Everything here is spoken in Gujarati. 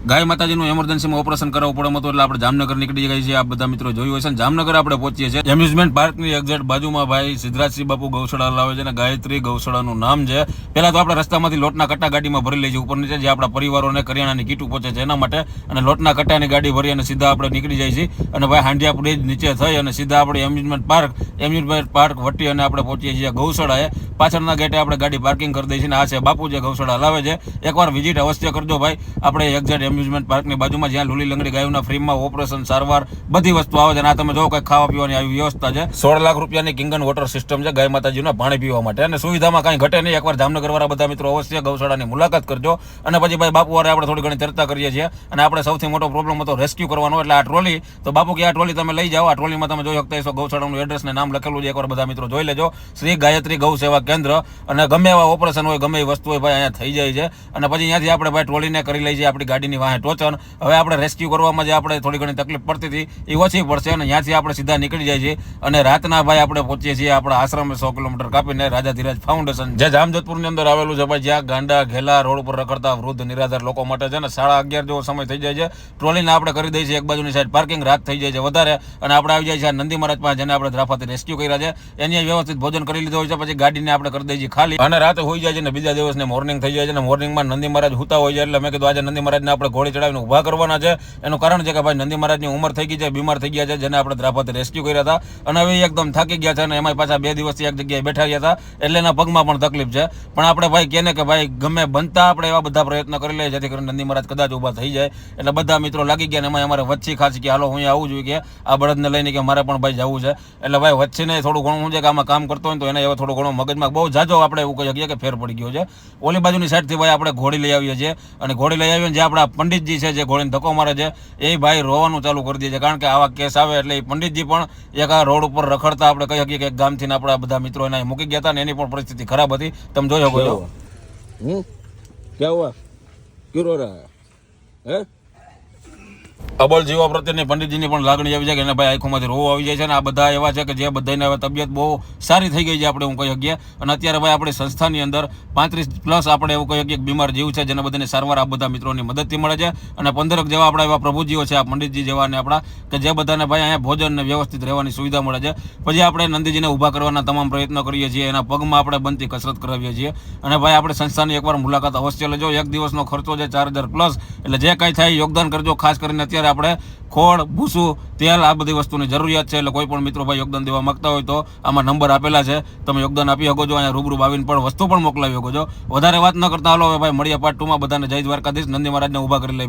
ગાય માતાજીનું એમરજન્સીમાં ઓપરેશન કરાવવું પડે હતું એટલે આપણે જામનગર નીકળી ગયા છીએ. આ બધા મિત્રો જોયું હશે ને, જામનગર આપણે પહોંચીએ છીએ. એમ્યુઝમેન્ટ પાર્કની એક્ઝેક્ટ બાજુમાં ભાઈ સિદ્ધરાજસિંહ બાપુ ગૌશાળા લાવે છે અને ગાયત્રી ગૌશાળાનું નામ છે. પહેલા તો આપણે રસ્તામાંથી લોટના કટ્ટા ગાડીમાં ભરી લઈએ છીએ ઉપર નીચે, જે આપણા પરિવારોને કરિયાણાની કીટું પહોંચે છે એના માટે. અને લોટના કટ્ટાની ગાડી ભરી અને સીધા આપણે નીકળી જાય છીએ. અને ભાઈ હાંડિયા બ્રિજ નીચે થઈ અને સીધા આપણે એમ્યુઝમેન્ટ પાર્ક વટી અને આપણે પહોંચીએ છીએ ગૌશાળાએ. પાછળના ગેટે આપણે ગાડી પાર્કિંગ કરી દઈએ છીએ. આ છે બાપુ જે ગૌશાળા લાવે છે. એકવાર વિઝિટ અવશ્ય કરજો ભાઈ. આપણે એક્ઝેક્ટ એમ્યુઝમેન્ટ પાર્કની બાજુમાં જ્યાં લીલી લંગડી ગાયોના ફ્રીમાં ઓપરેશન, સારવાર, બધી વસ્તુ આવે છે. અને આ તમે જો કંઈક ખાવા પીવાની આવી વ્યવસ્થા છે. 16 લાખ રૂપિયાની કિંગન વોટર સિસ્ટમ છે ગાય માતાજીના પાણી પીવા માટે. અને સુવિધામાં કાંઈ ઘટે નહીં. એકવાર જામનગર વાળા બધા મિત્રો અવશ્ય ગૌશાળાની મુલાકાત કરજો. અને પછી ભાઈ બાપુ વાળા આપણે થોડી ઘણી ચર્ચા કરીએ છીએ. અને આપણે સૌથી મોટો પ્રોબ્લેમ હતો રેસ્ક્યુ કરવાનો, એટલે આ ટ્રોલી. તો બાપુ કે આ ટ્રોલી તમે લઈ જાઓ. આ ટ્રોલીમાં તમે જોઈ શકતા હશો ગૌશાળાનું એડ્રેસ ને નામ લખેલું છે. એકવાર બધા મિત્રો જોઈ લેજો. શ્રી ગાયત્રી ગૌ સેવા કેન્દ્ર. અને ગમે એવા ઓપરેશન હોય, ગમે એ વસ્તુ હોય ભાઈ અહીંયા થઈ જાય છે. અને પછી અહીંયાથી આપણે ભાઈ ટ્રોલીને કરી લઈએ છીએ આપણી ગાડીની વાહે ટોચન. હવે આપણે રેસ્ક્યુ કરવામાં જે આપણે થોડી ઘણી તકલીફ પડતી હતી એ ઓછી પડશે. અને ત્યાંથી આપણે સીધા નીકળી જાય છીએ. અને રાતના ભાઈ આપણે પહોંચીએ છીએ આપણા આશ્રમે 100 કિલોમીટર કાપીને રાજા ધીરાજ ફાઉન્ડેશન, જે જામજોધપુરની અંદર આવેલું છે ભાઈ, જ્યાં ગાંડા ઘેલા રોડ ઉપર રખડતા વૃદ્ધ નિરાધાર લોકો માટે છે. ને 11:30 જેવો સમય થઈ જાય છે. ટ્રોલીને આપણે કરી દઈએ છીએ એક બાજુની સાઈડ પાર્કિંગ. રાત થઈ જાય છે વધારે. અને આપણે આવી જાય છે નંદી મહારાજ પાસે, જેને આપણે દ્રાફાથી રેસ્ક્યુ કર્યા છે. એની વ્યવસ્થિત ભોજન કરી લીધું હોય છે. પછી ગાડીને આપણે કરી દઈએ છીએ ખાલી. અને રાતે હોઈ જાય છે ને બીજા દિવસને મોર્નિંગ થઈ જાય છે. અને મોર્નિંગમાં નંદી મહારાજ હુતા હોય છે. એટલે મેં કીધું આજે નંદી મહારાજને આપણે ઘોડી ચડાવીને ઊભા કરવાના છે. એનું કારણ છે કે ભાઈ નંદી મહારાજની ઉંમર થઈ ગઈ છે, બીમાર થઈ ગયા છે, જેને આપણે દ્રાફાથી રેસ્ક્યુ કર્યા હતા. અને હવે એકદમ થાકી ગયા છે. અને એમાં પાછા 2 દિવસથી એક જગ્યાએ બેઠા રહ્યા હતા. એટલે એના પગમાં પણ તકલીફ છે. પણ આપણે ભાઈ કહે કે ભાઈ ગમે બનતા આપણે એવા બધા પ્રયત્ન કરી લઈએ જેથી કરીને નંદી મહારાજ કદાચ ઊભા થઈ જાય. એટલે બધા મિત્રો લાગી ગયા. એમાં અમારે વચ્ચી ખાસ કે હાલો હું આવવું જોઈએ કે આ બળદને લઈને કે મારે પણ ભાઈ જવું છે. એટલે ભાઈ વચ્ચીને થોડું ઘણું શું છે કે આમાં કામ કરતો હોય તો એને એવો થોડું ઘણું મગજમાં બહુ જાજો આપણે એવું કહી શકીએ કે ફેર પડી ગયો છે. ઓલી બાજુની સાઈડથી ભાઈ આપણે ઘોડી લઈ આવીએ છીએ. અને ઘોડી લઈ આવીને જે આપણા પંડિતજી છે, જે ઘોડીને ધક્કો મારે છે, એ ભાઈ રોવાનું ચાલુ કરી દે છે. કારણ કે આવા કેસ આવે એટલે એ પંડિતજી પણ એક આ રોડ ઉપર રખડતા આપણે કહી શકીએ કે એક ગામથી આપણા બધા મિત્રો એને મૂકી ગયા હતા. ને એની પણ પરિસ્થિતિ ખરાબ હતી. તમે જોઈ શકો છો. ક્યાં હુઆ ક્યો રહા હે? અબોલ જીવો પ્રત્યેની પંડિતજીની પણ લાગણી આવી છે કે એને ભાઈ આંખોમાંથી રોવો આવી જાય છે. અને આ બધા એવા છે કે જે બધાને હવે તબિયત બહુ સારી થઈ ગઈ છે આપણે હું કહી શકીએ. અને અત્યારે ભાઈ આપણી સંસ્થાની અંદર 35+ આપણે એવું કહી શકીએ કે બીમાર જીવ છે, જેને બધાની સારવાર આ બધા મિત્રોની મદદથી મળે છે. અને 15 જેવા આપણા એવા પ્રભુજીઓ છે, આ પંડિતજી જેવા ને આપણા, કે જે બધાને ભાઈ અહીંયા ભોજન ને વ્યવસ્થિત રહેવાની સુવિધા મળે છે. પછી આપણે નંદીજીને ઊભા કરવાના તમામ પ્રયત્નો કરીએ છીએ. એના પગમાં આપણે બનતી કસરત કરાવીએ છીએ. અને ભાઈ આપણે સંસ્થાની એકવાર મુલાકાત અવશ્ય લેજો. એક દિવસનો ખર્ચો છે 4000+. એટલે જે કાંઈ થાય યોગદાન કરજો. ખાસ કરીને અત્યારે આપણે ખોળ, ભૂસું, તેલ, આ બધી વસ્તુની જરૂરિયાત છે. એટલે કોઈ પણ મિત્રો ભાઈ યોગદાન દેવા માંગતા હોય તો આમાં નંબર આપેલા છે, તમે યોગદાન આપી શકો છો. અહીંયા રૂબરૂ આવીને પણ વસ્તુ પણ મોકલાવી શકો છો. વધારે વાત ન કરતા હાલો હવે ભાઈ મળીએ પાર્ટ 2માં. બધાને જય દ્વારકાધીશ. નંદી મહારાજને ઊભા કરી લઈ.